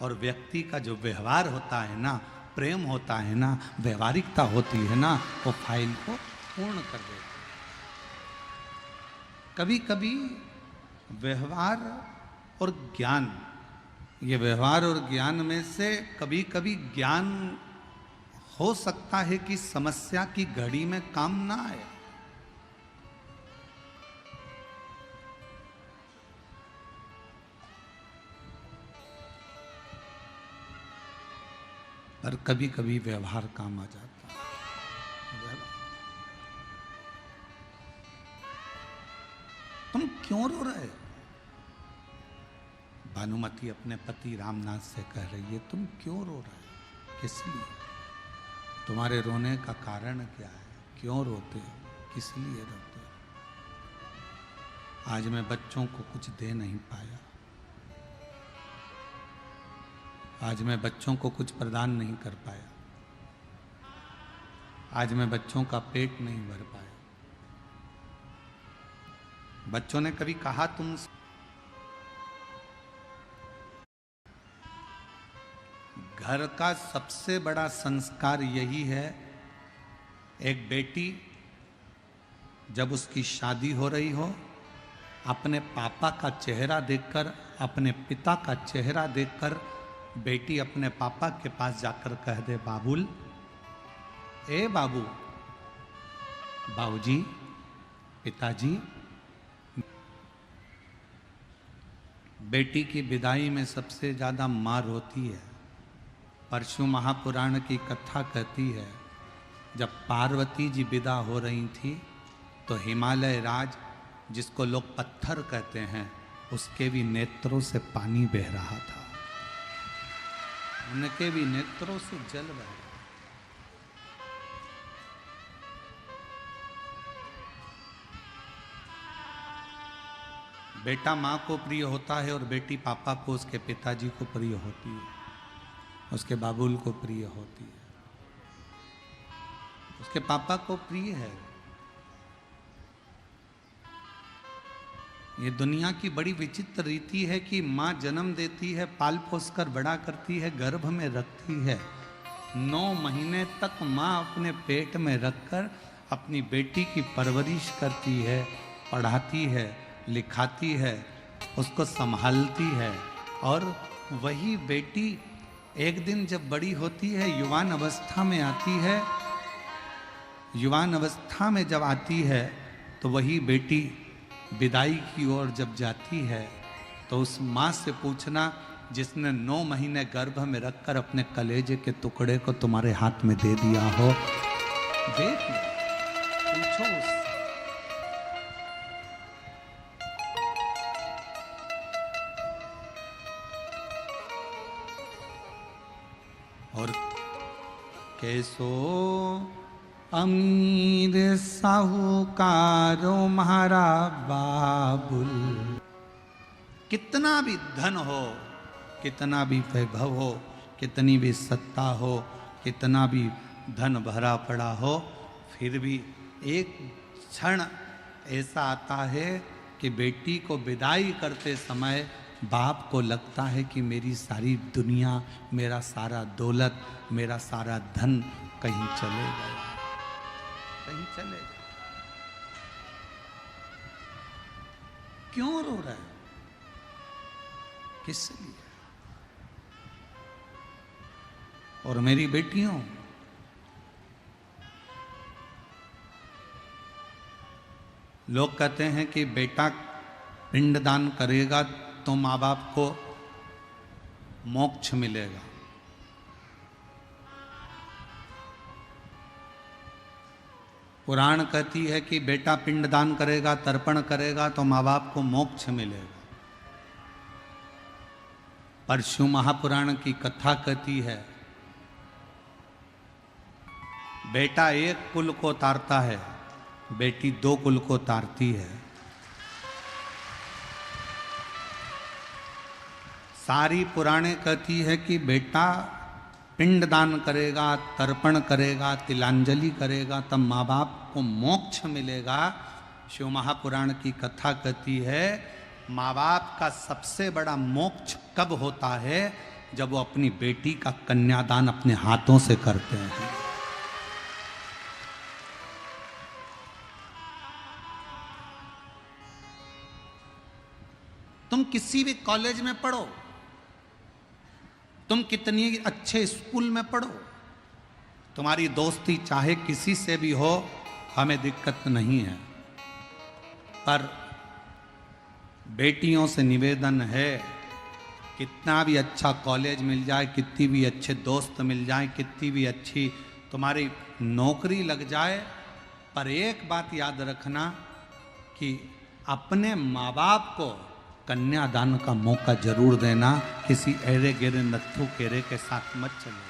और व्यक्ति का जो व्यवहार होता है ना, प्रेम होता है ना, व्यवहारिकता होती है ना, वो फाइल को पूर्ण कर देता है। कभी कभी व्यवहार और ज्ञान, ये व्यवहार और ज्ञान में से कभी कभी ज्ञान हो सकता है कि समस्या की घड़ी में काम ना आए। पर कभी कभी व्यवहार काम आ जाता है। तुम क्यों रो रहे हो? भानुमति अपने पति रामनाथ से कह रही है, तुम क्यों रो रहे हो? किस लिए? तुम्हारे रोने का कारण क्या है? क्यों रोते हो? किस लिए रोते हो? आज मैं बच्चों को कुछ दे नहीं पाया, आज मैं बच्चों को कुछ प्रदान नहीं कर पाया, आज मैं बच्चों का पेट नहीं भर पाया। बच्चों ने कभी कहा तुम, घर का सबसे बड़ा संस्कार यही है, एक बेटी जब उसकी शादी हो रही हो, अपने पापा का चेहरा देखकर, अपने पिता का चेहरा देखकर बेटी अपने पापा के पास जाकर कह दे, बाबुल, ए बाबू, बाबूजी, पिताजी। बेटी की विदाई में सबसे ज्यादा मार होती है। परशु महापुराण की कथा कहती है, जब पार्वती जी विदा हो रही थी तो हिमालय राज, जिसको लोग पत्थर कहते हैं, उसके भी नेत्रों से पानी बह रहा था, उनके भी नेत्रों से जल बह रहा। बेटा माँ को प्रिय होता है और बेटी पापा को, उसके पिताजी को प्रिय होती है, उसके बाबुल को प्रिय होती है, उसके पापा को प्रिय है। ये दुनिया की बड़ी विचित्र रीति है कि माँ जन्म देती है, पाल पोस कर बड़ा करती है, गर्भ में रखती है, 9 महीने तक माँ अपने पेट में रखकर अपनी बेटी की परवरिश करती है, पढ़ाती है, लिखाती है, उसको संभालती है। और वही बेटी एक दिन जब बड़ी होती है, युवान अवस्था में आती है, युवान अवस्था में जब आती है तो वही बेटी विदाई की ओर जब जाती है तो उस माँ से पूछना जिसने 9 महीने गर्भ में रखकर अपने कलेजे के टुकड़े को तुम्हारे हाथ में दे दिया हो, देख पूछो उससे। और कैसो अमीर साहूकारो म्हारा बाबुल, कितना भी धन हो, कितना भी वैभव हो, कितनी भी सत्ता हो, कितना भी धन भरा पड़ा हो, फिर भी एक क्षण ऐसा आता है कि बेटी को विदाई करते समय बाप को लगता है कि मेरी सारी दुनिया, मेरा सारा दौलत, मेरा सारा धन कहीं चले गया, कहीं चले गया। क्यों रो रहा है? किस लिए? और मेरी बेटियों, लोग कहते हैं कि बेटा पिंडदान करेगा तो माँ बाप को मोक्ष मिलेगा। पुराण कहती है कि बेटा पिंडदान करेगा, तर्पण करेगा तो माँ बाप को मोक्ष मिलेगा। परशु महापुराण की कथा कहती है, बेटा एक कुल को तारता है, बेटी 2 कुल को तारती है। सारी पुराणे कहती है कि बेटा पिंडदान करेगा, तर्पण करेगा, तिलांजलि करेगा, तब माँ बाप को मोक्ष मिलेगा। शिव महापुराण की कथा कहती है, माँ बाप का सबसे बड़ा मोक्ष कब होता है जब वो अपनी बेटी का कन्यादान अपने हाथों से करते हैं। तुम किसी भी कॉलेज में पढ़ो, तुम कितनी अच्छे स्कूल में पढ़ो, तुम्हारी दोस्ती चाहे किसी से भी हो, हमें दिक्कत नहीं है, पर बेटियों से निवेदन है, कितना भी अच्छा कॉलेज मिल जाए, कितनी भी अच्छे दोस्त मिल जाए, कितनी भी अच्छी तुम्हारी नौकरी लग जाए, पर एक बात याद रखना कि अपने माँ बाप को कन्यादान का मौका जरूर देना। किसी एरे गेरे नत्थु केरे के साथ मत चलो।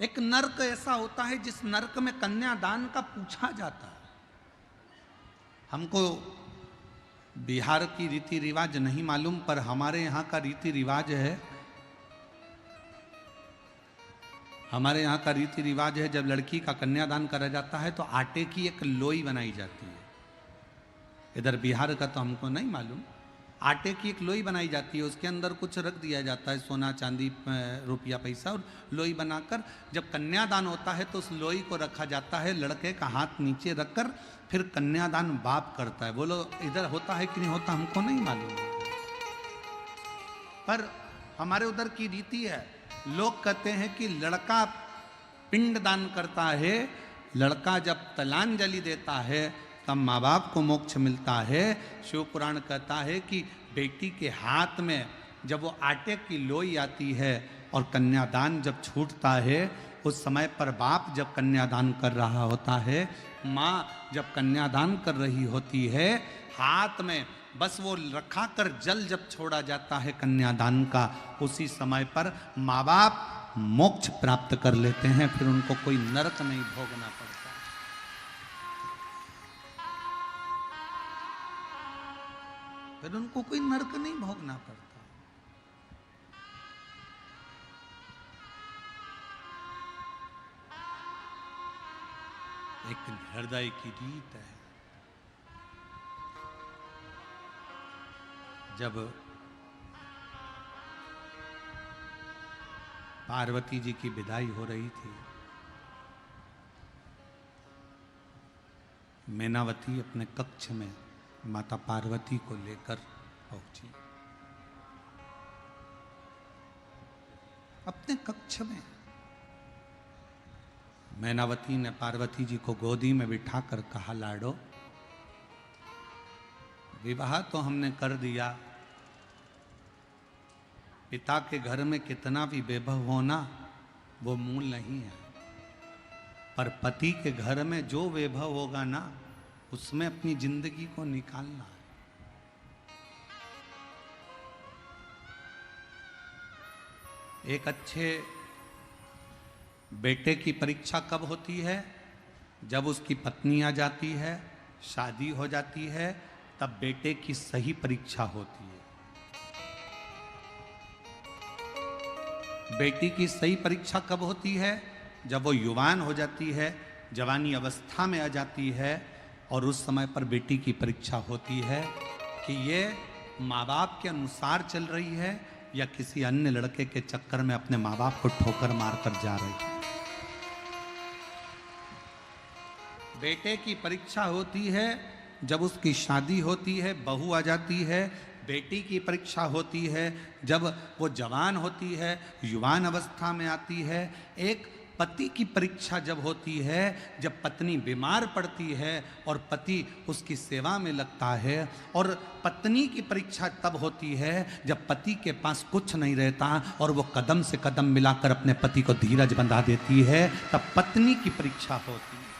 एक नर्क ऐसा होता है जिस नर्क में कन्यादान का पूछा जाता है। हमको बिहार की रीति रिवाज नहीं मालूम, पर हमारे यहाँ का रीति रिवाज है, हमारे यहाँ का रीति रिवाज है, जब लड़की का कन्यादान करा जाता है तो आटे की एक लोई बनाई जाती है। इधर बिहार का तो हमको नहीं मालूम। आटे की एक लोई बनाई जाती है, उसके अंदर कुछ रख दिया जाता है, सोना चांदी रुपया पैसा, और लोई बनाकर जब कन्यादान होता है तो उस लोई को रखा जाता है, लड़के का हाथ नीचे रखकर फिर कन्यादान बाप करता है। बोलो इधर होता है कि नहीं होता, हमको नहीं मालूम, पर हमारे उधर की रीति है। लोग कहते हैं कि लड़का पिंड दान करता है, लड़का जब तलांजलि देता है तब माँ बाप को मोक्ष मिलता है। शिव पुराण कहता है कि बेटी के हाथ में जब वो आटे की लोई आती है और कन्यादान जब छूटता है, उस समय पर बाप जब कन्यादान कर रहा होता है, माँ जब कन्यादान कर रही होती है, हाथ में बस वो रखा कर जल जब छोड़ा जाता है कन्यादान का, उसी समय पर माँ बाप मोक्ष प्राप्त कर लेते हैं, फिर उनको कोई नरक नहीं भोगना पड़ता। फिर उनको कोई नरक नहीं भोगना पड़ता। एक हृदय की रीत है। जब पार्वती जी की विदाई हो रही थी, मैनावती अपने कक्ष में माता पार्वती को लेकर पहुंची। अपने कक्ष में मैनावती ने पार्वती जी को गोदी में बिठाकर कहा, लाडो विवाह तो हमने कर दिया, पिता के घर में कितना भी वैभव होना वो मूल नहीं है, पर पति के घर में जो वैभव होगा ना, उसमें अपनी जिंदगी को निकालना है। एक अच्छे बेटे की परीक्षा कब होती है? जब उसकी पत्नी आ जाती है, शादी हो जाती है, तब बेटे की सही परीक्षा होती है। बेटी की सही परीक्षा कब होती है? जब वो युवान हो जाती है, जवानी अवस्था में आ जाती है, और उस समय पर बेटी की परीक्षा होती है कि ये माँ बाप के अनुसार चल रही है या किसी अन्य लड़के के चक्कर में अपने माँ बाप को ठोकर मारकर जा रही है। बेटे की परीक्षा होती है जब उसकी शादी होती है, बहू आ जाती है। बेटी की परीक्षा होती है जब वो जवान होती है, युवान अवस्था में आती है। एक पति की परीक्षा जब होती है, जब पत्नी बीमार पड़ती है और पति उसकी सेवा में लगता है। और पत्नी की परीक्षा तब होती है जब पति के पास कुछ नहीं रहता और वो कदम से कदम मिलाकर अपने पति को धीरज बंधा देती है, तब पत्नी की परीक्षा होती है।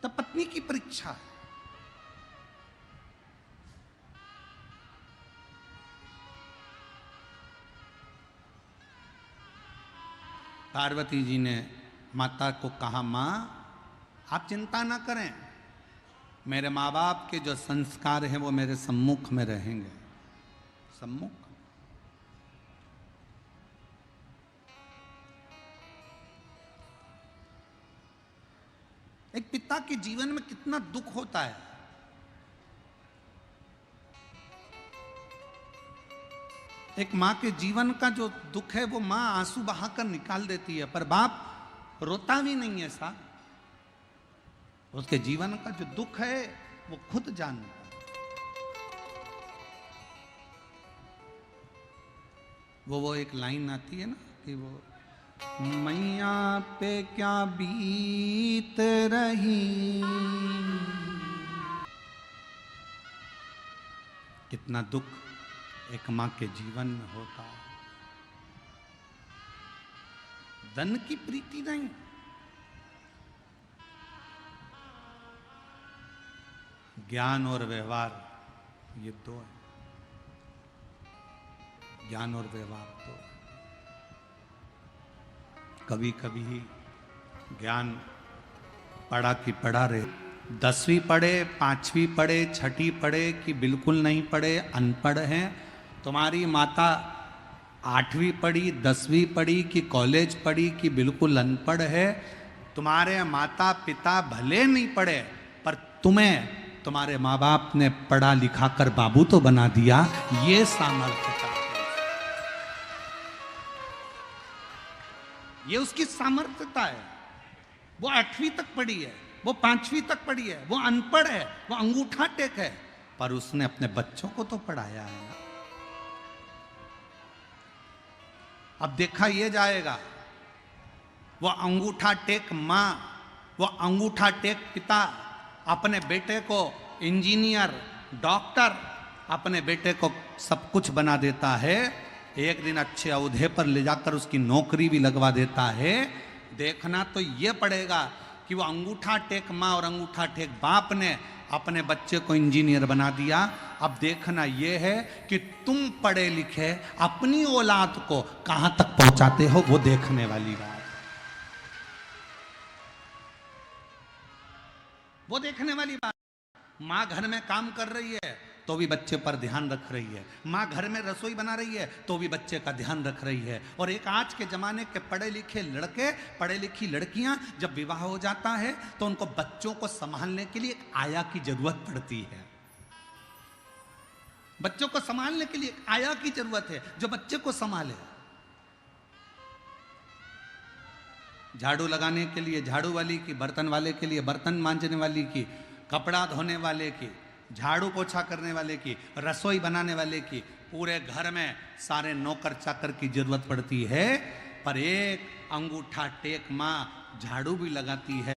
तब पत्नी की परीक्षा है। पार्वती जी ने माता को कहा, माँ आप चिंता ना करें, मेरे माँ बाप के जो संस्कार हैं वो मेरे सम्मुख में रहेंगे। सम्मुख। एक पिता के जीवन में कितना दुख होता है। एक मां के जीवन का जो दुख है वो मां आंसू बहाकर निकाल देती है, पर बाप रोता भी नहीं है साहब। उसके जीवन का जो दुख है वो खुद जानता है। वो एक लाइन आती है ना कि वो मैया पे क्या बीत रही, कितना दुख एक मां के जीवन में होता है। धन की प्रीति नहीं, ज्ञान और व्यवहार, ये दो है। ज्ञान और व्यवहार तो कभी कभी ज्ञान पढ़ा कि पढ़ा रहे, 10वीं पढ़े, 5वीं पढ़े, 6ठी पढ़े कि बिल्कुल नहीं पढ़े, अनपढ़ हैं। तुम्हारी माता 8वीं पढ़ी, 10वीं पढ़ी कि कॉलेज पढ़ी कि बिल्कुल अनपढ़ है। तुम्हारे माता पिता भले नहीं पढ़े, पर तुम्हें तुम्हारे माँ बाप ने पढ़ा लिखा कर बाबू तो बना दिया। ये सामर्थ्यता, ये उसकी सामर्थ्यता है। वो 8वीं तक पढ़ी है, वो 5वीं तक पढ़ी है, वो अनपढ़ है, वो अंगूठा टेक है, पर उसने अपने बच्चों को तो पढ़ाया है ना। अब देखा ये जाएगा, वो अंगूठा टेक मां, वो अंगूठा टेक पिता अपने बेटे को इंजीनियर, डॉक्टर, अपने बेटे को सब कुछ बना देता है। एक दिन अच्छे औहदे पर ले जाकर उसकी नौकरी भी लगवा देता है। देखना तो ये पड़ेगा कि वो अंगूठा टेक मां और अंगूठा टेक बाप ने अपने बच्चे को इंजीनियर बना दिया। अब देखना ये है कि तुम पढ़े लिखे अपनी औलाद को कहां तक पहुंचाते हो, वो देखने वाली बात, वो देखने वाली बात। मां घर में काम कर रही है तो भी बच्चे पर ध्यान रख रही है, माँ घर में रसोई बना रही है तो भी बच्चे का ध्यान रख रही है। और एक आज के जमाने के पढ़े लिखे लड़के, पढ़े लिखी लड़कियां जब विवाह हो जाता है तो उनको बच्चों को संभालने के लिए एक आया की जरूरत पड़ती है। बच्चों को संभालने के लिए एक आया की जरूरत है जो बच्चे को संभाले। झाड़ू लगाने के लिए झाड़ू वाली की, बर्तन वाले के लिए बर्तन मांजने वाली की, कपड़ा धोने वाले की, झाड़ू पोछा करने वाले की, रसोई बनाने वाले की, पूरे घर में सारे नौकर चाकर की जरूरत पड़ती है। पर एक अंगूठा टेक माँ झाड़ू भी लगाती है,